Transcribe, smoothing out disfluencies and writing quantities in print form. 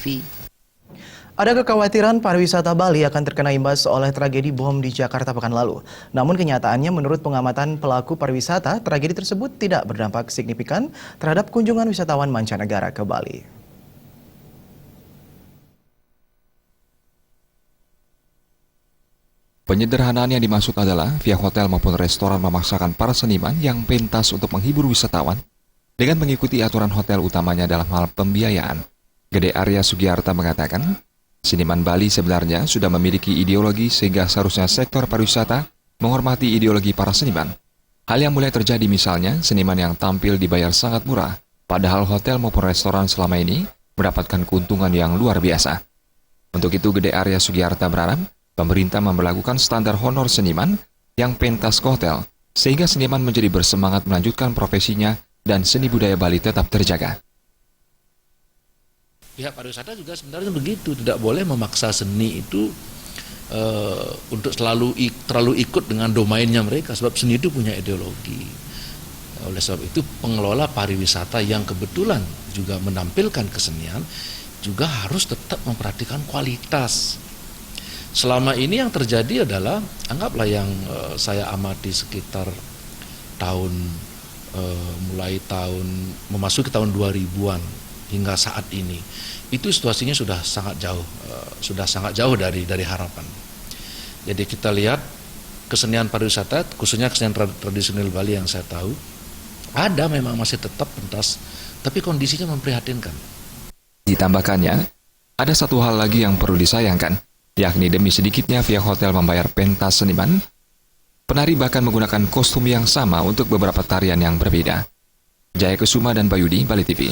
TV. Ada kekhawatiran pariwisata Bali akan terkena imbas oleh tragedi bom di Jakarta pekan lalu. Namun kenyataannya menurut pengamatan pelaku pariwisata, tragedi tersebut tidak berdampak signifikan terhadap kunjungan wisatawan mancanegara ke Bali. Penyederhanaan yang dimaksud adalah pihak hotel maupun restoran memaksakan para seniman yang pentas untuk menghibur wisatawan dengan mengikuti aturan hotel utamanya dalam hal pembiayaan. Gede Arya Sugiarta mengatakan, seniman Bali sebenarnya sudah memiliki ideologi sehingga seharusnya sektor pariwisata menghormati ideologi para seniman. Hal yang mulai terjadi misalnya seniman yang tampil dibayar sangat murah, padahal hotel maupun restoran selama ini mendapatkan keuntungan yang luar biasa. Untuk itu Gede Arya Sugiarta berharap pemerintah memberlakukan standar honor seniman yang pentas ke hotel, sehingga seniman menjadi bersemangat melanjutkan profesinya dan seni budaya Bali tetap terjaga. Pihak pariwisata juga sebenarnya begitu, tidak boleh memaksa seni itu untuk terlalu ikut dengan domainnya mereka, sebab seni itu punya ideologi. Oleh sebab itu pengelola pariwisata yang kebetulan juga menampilkan kesenian juga harus tetap memperhatikan kualitas. Selama ini yang terjadi adalah, anggaplah yang saya amati sekitar mulai tahun memasuki tahun 2000-an hingga saat ini, itu situasinya sudah sangat jauh dari harapan. Jadi kita lihat kesenian pariwisata, khususnya kesenian tradisional Bali yang saya tahu, ada memang masih tetap pentas, tapi kondisinya memprihatinkan. Ditambahkannya, ada satu hal lagi yang perlu disayangkan, yakni demi sedikitnya pihak hotel membayar pentas seniman, penari bahkan menggunakan kostum yang sama untuk beberapa tarian yang berbeda. Jaya Kusuma dan Bayudi, Bali TV.